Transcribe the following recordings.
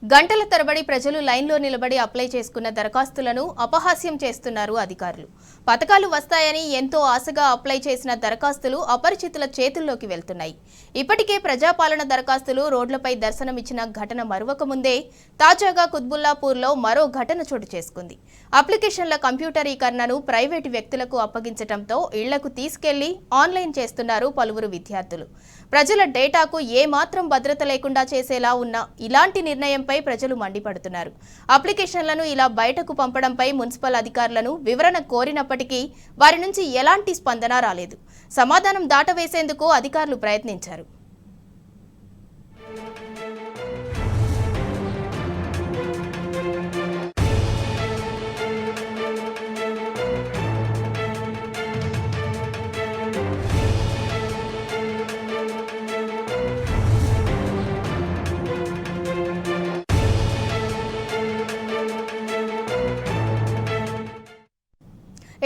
గంటల తరబడి ప్రజలు లైన్లో నిలబడి అప్లై చేసుకున్న దరఖాస్తులను అపహాస్యం చేస్తున్నారు అధికారులు. పథకాలు వస్తాయని ఎంతో ఆశగా అప్లై చేసిన దరఖాస్తులు అపరిచితుల చేతుల్లోకి వెళ్తున్నాయి. ఇప్పటికే ప్రజాపాలన దరఖాస్తులు రోడ్లపై దర్శనమిచ్చిన ఘటన మరువక ముందే తాజాగా కుత్బుల్లాపూర్లో మరో ఘటన చోటు చేసుకుంది. అప్లికేషన్ల కంప్యూటరీకరణను ప్రైవేటు వ్యక్తులకు అప్పగించడంతో ఇళ్లకు తీసుకెళ్లి ఆన్లైన్ చేస్తున్నారు పలువురు విద్యార్థులు. ప్రజల డేటాకు ఏమాత్రం భద్రత లేకుండా చేసేలా ఉన్న ఇలాంటి నిర్ణయంపై ప్రజలు మండిపడుతున్నారు. అప్లికేషన్లను ఇలా బయటకు పంపడంపై మున్సిపల్ అధికారులను వివరణ కోరినప్పటికీ వారి నుంచి ఎలాంటి స్పందన రాలేదు. సమాధానం దాటవేసేందుకు అధికారులు ప్రయత్నించారు.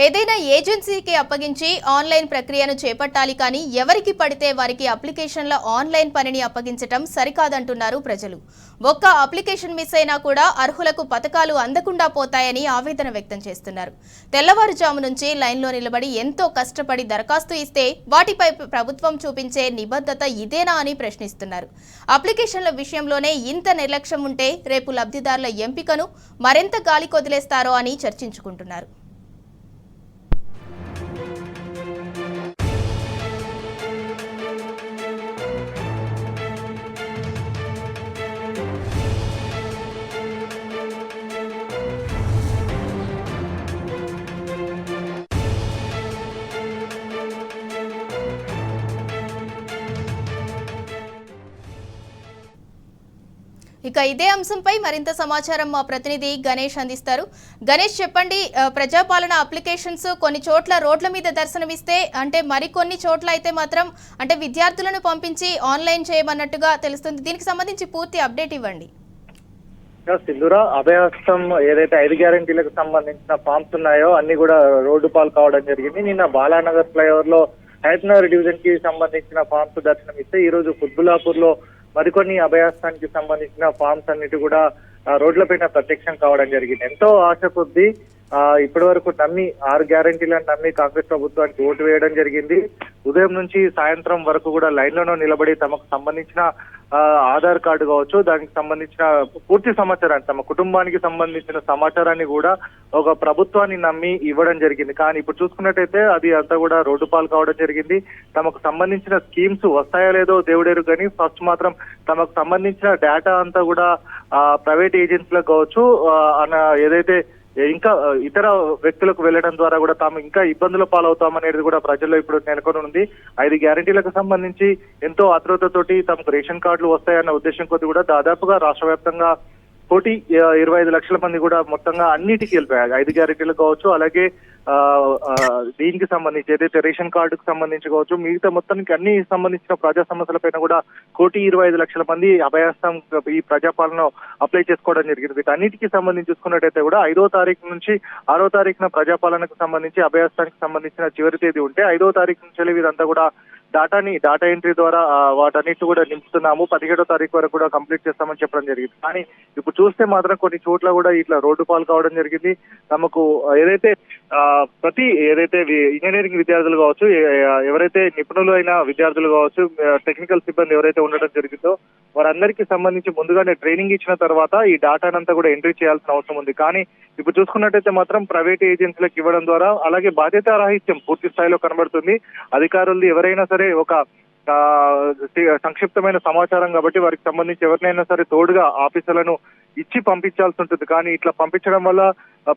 ఏదైనా ఏజెన్సీకి అప్పగించి ఆన్లైన్ ప్రక్రియను చేపట్టాలి కానీ ఎవరికి పడితే వారికి అప్లికేషన్ల ఆన్లైన్ పనిని అప్పగించడం సరికాదంటున్నారు ప్రజలు. ఒక్క అప్లికేషన్ మిస్ అయినా కూడా అర్హులకు పథకాలు అందకుండా పోతాయని ఆవేదన వ్యక్తం చేస్తున్నారు. తెల్లవారుజాము నుంచి లైన్లో నిలబడి ఎంతో కష్టపడి దరఖాస్తు ఇస్తే వాటిపై ప్రభుత్వం చూపించే నిబద్ధత ఇదేనా అని ప్రశ్నిస్తున్నారు. అప్లికేషన్ల విషయంలోనే ఇంత నిర్లక్ష్యం ఉంటే రేపు లబ్ధిదారుల ఎంపికను మరింత గాలికి వదిలేస్తారో అని చర్చించుకుంటున్నారు. ఇక ఇదే అంశంపై మరింత సమాచారం మా ప్రతినిధి గణేష్ అందిస్తారు. గణేష్, చెప్పండి, ప్రజాపాలన అప్లికేషన్స్ కొన్ని చోట్ల రోడ్ల మీద దర్శనమిస్తే అంటే మరికొన్ని చోట్ల అయితే మాత్రం అంటే విద్యార్థులను పంపించి ఆన్లైన్ చేయమన్నట్టుగా తెలుస్తుంది. దీనికి సంబంధించి పూర్తి అప్డేట్ ఇవ్వండి. సిల్లురా, అభయహస్తం ఏదైతే 5 గ్యారెంటీలకు సంబంధించిన ఫామ్స్ ఉన్నాయో అన్ని కూడా రోడ్డు పాలు కావడం జరిగింది. నిన్న బాలానగర్ ఫ్లైఓవర్ లో హైత్నగర్ డివిజన్ కి సంబంధించిన ఫామ్స్ దర్శనమిస్తే ఈ రోజు కుత్బుల్లాపూర్ లో మరికొన్ని అభయాస్థానికి సంబంధించిన ఫామ్స్ అన్నిటి కూడా రోడ్లపైన ప్రత్యక్షం కావడం జరిగింది. ఎంతో ఆశ కొద్దీ ఇప్పటి వరకు నమ్మి 6 గ్యారెంటీలను నమ్మి కాంగ్రెస్ ప్రభుత్వానికి ఓటు వేయడం జరిగింది. ఉదయం నుంచి సాయంత్రం వరకు కూడా లైన్లలో నిలబడి తమకు సంబంధించిన ఆధార్ కార్డు కావచ్చు, దానికి సంబంధించిన పూర్తి సమాచారాన్ని, తమ కుటుంబానికి సంబంధించిన సమాచారాన్ని కూడా ఒక ప్రభుత్వాన్ని నమ్మి ఇవ్వడం జరిగింది. కానీ ఇప్పుడు చూసుకున్నట్టయితే అది అంతా కూడా రోడ్డు పాలు కావడం జరిగింది. తమకు సంబంధించిన స్కీమ్స్ వస్తాయో లేదో దేవుడేరు, కానీ ఫస్ట్ మాత్రం తమకు సంబంధించిన డేటా అంతా కూడా ప్రైవేట్ ఏజెన్సీలకు కావచ్చు ఏదైతే ఇంకా ఇతర వ్యక్తులకు వెళ్లడం ద్వారా కూడా తాము ఇంకా ఇబ్బందుల పాలవుతామనేది కూడా ప్రజల్లో ఇప్పుడు నెలకొని ఉంది. 5 గ్యారెంటీలకు సంబంధించి ఎంతో ఆతృతతోటి తమకు రేషన్ కార్డులు వస్తాయన్న ఉద్దేశం కొద్ది కూడా దాదాపుగా రాష్ట్ర వ్యాప్తంగా 25 లక్షల మంది కూడా మొత్తంగా అన్నిటికీ వెళ్ళిపోయారు. 5 గ్యారెంటీలు కావచ్చు, అలాగే దీనికి సంబంధించి ఏదైతే రేషన్ కార్డుకు సంబంధించి కావచ్చు, మిగతా మొత్తానికి అన్ని సంబంధించిన ప్రజా సమస్యలపైన కూడా 1,25 లక్షల మంది అభయహస్తం ఈ ప్రజాపాలన అప్లై చేసుకోవడం జరిగింది. వీటన్నిటికీ సంబంధించి చూసుకున్నట్టయితే కూడా 5వ తారీఖు నుంచి 6వ తారీఖున ప్రజాపాలనకు సంబంధించి అభయహస్తానికి సంబంధించిన చివరి తేదీ ఉంటే 5వ తారీఖు నుంచి ఇదంతా కూడా డాటా ఎంట్రీ ద్వారా వాటన్నిటి కూడా నింపుతున్నాము, 17వ తారీఖు వరకు కూడా కంప్లీట్ చేస్తామని చెప్పడం జరిగింది. కానీ ఇప్పుడు చూస్తే మాత్రం కొన్ని చోట్ల కూడా ఇట్లా రోడ్డు పాలు కావడం జరిగింది. తమకు ఏదైతే ఇంజనీరింగ్ విద్యార్థులు కావచ్చు, ఎవరైతే నిపుణులు అయిన విద్యార్థులు కావచ్చు, టెక్నికల్ సిబ్బంది ఎవరైతే ఉండడం జరిగిందో వారందరికీ సంబంధించి ముందుగానే ట్రైనింగ్ ఇచ్చిన తర్వాత ఈ డాటానంతా కూడా ఎంట్రీ చేయాల్సిన అవసరం ఉంది. కానీ ఇప్పుడు చూసుకున్నట్టయితే మాత్రం ప్రైవేట్ ఏజెన్సీలకు ఇవ్వడం ద్వారా అలాగే బాధ్యతారాహిత్యం పూర్తి స్థాయిలో కనబడుతుంది. అధికారులు ఎవరైనా సరే ఒక సంక్షిప్తమైన సమాచారం కాబట్టి వారికి సంబంధించి ఎవరినైనా సరే తోడుగా ఆఫీసర్లను ఇచ్చి పంపించాల్సి ఉంటుంది. కానీ ఇట్లా పంపించడం వల్ల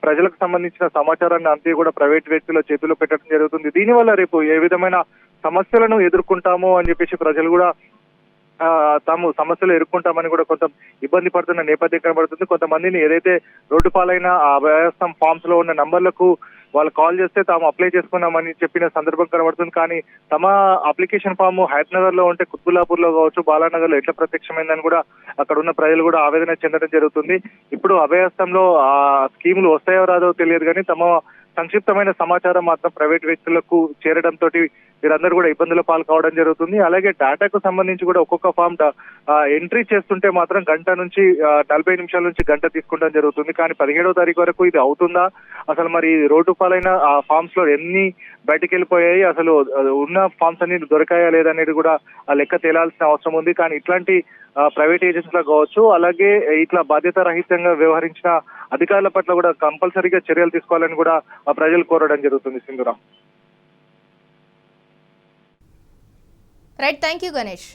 ప్రజలకు సంబంధించిన సమాచారాన్ని అంతే కూడా ప్రైవేట్ వ్యక్తుల చేతుల్లో పెట్టడం జరుగుతుంది. దీనివల్ల రేపు ఏ విధమైన సమస్యలను ఎదుర్కొంటామో అని చెప్పేసి ప్రజలు కూడా తాము సమస్యలు ఎదుర్కొంటామని కూడా కొంత ఇబ్బంది పడుతున్న నేపథ్యం కనబడుతుంది. కొంతమందిని ఏదైతే రోడ్డు పాలైన ఆ అభయహస్తం ఫామ్స్ లో ఉన్న నంబర్లకు వాళ్ళు కాల్ చేస్తే తాము అప్లై చేసుకున్నామని చెప్పిన సందర్భం కనబడుతుంది. కానీ తమ అప్లికేషన్ ఫామ్ హైత్నగర్ లో ఉంటే కుత్బుల్లాపూర్ లో కావచ్చు, బాలానగర్ లో ఎట్లా ప్రత్యక్షమైందని కూడా అక్కడ ఉన్న ప్రజలు కూడా ఆవేదన చెందడం జరుగుతుంది. ఇప్పుడు అభయహస్తంలో ఆ స్కీములు వస్తాయో రాదో తెలియదు, కానీ తమ సంక్షిప్తమైన సమాచారం మాత్రం ప్రైవేట్ వ్యక్తులకు చేరడంతో వీరందరూ కూడా ఇబ్బందుల పాలు కావడం జరుగుతుంది. అలాగే డాటాకు సంబంధించి కూడా ఒక్కొక్క ఫామ్ ఎంట్రీ చేస్తుంటే మాత్రం గంట నుంచి 40 నిమిషాల నుంచి గంట తీసుకోవడం జరుగుతుంది. కానీ 17వ తారీఖు వరకు ఇది అవుతుందా, అసలు మరి రోడ్డు పాలైన ఆ ఫామ్స్ లో ఎన్ని బయటికి వెళ్ళిపోయాయి, అసలు ఉన్న ఫామ్స్ అన్ని దొరకాయా లేదనేది కూడా ఆ లెక్క తేలాల్సిన అవసరం ఉంది. కానీ ఇట్లాంటి ప్రైవేట్ ఏజెన్సీలో కావచ్చు, అలాగే ఇట్లా బాధ్యత రహితంగా వ్యవహరించిన అధికారుల పట్ల కూడా కంపల్సరీగా చర్యలు తీసుకోవాలని కూడా ప్రజలు కోరడం జరుగుతుంది. Sindhura. Right, thank you Ganesh.